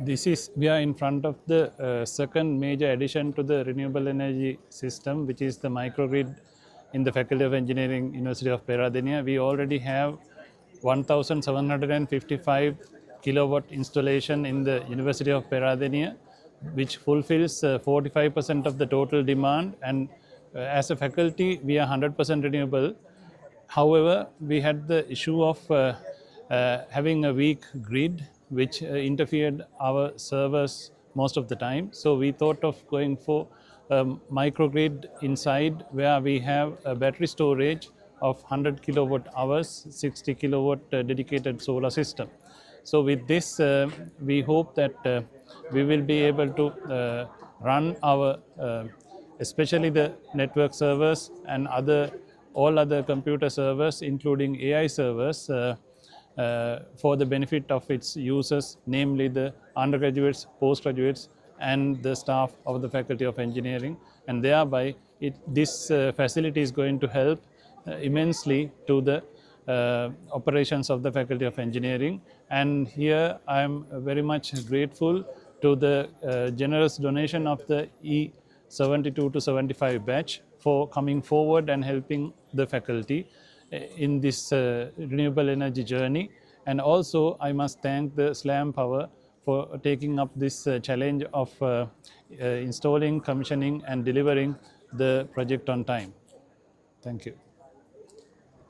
We are in front of the second major addition to the renewable energy system, which is the microgrid in the Faculty of Engineering, University of Peradeniya. We already have 1,755 kilowatt installation in the University of Peradeniya, which fulfills 45% of the total demand, and as a faculty we are 100% renewable. However, we had the issue of having a weak grid which interfered our servers most of the time. So we thought of going for microgrid inside, where we have a battery storage of 100 kilowatt hours, 60 kilowatt dedicated solar system. So with this, we hope that we will be able to run our, especially the network servers and all other computer servers, including AI servers, for the benefit of its users, namely the undergraduates, postgraduates, and the staff of the Faculty of Engineering. And thereby, this facility is going to help immensely to the operations of the Faculty of Engineering. And here I am very much grateful to the generous donation of the E72 to 75 batch for coming forward and helping the faculty in this renewable energy journey. And also I must thank the SLAM Power for taking up this challenge of installing, commissioning and delivering the project on time. Thank you.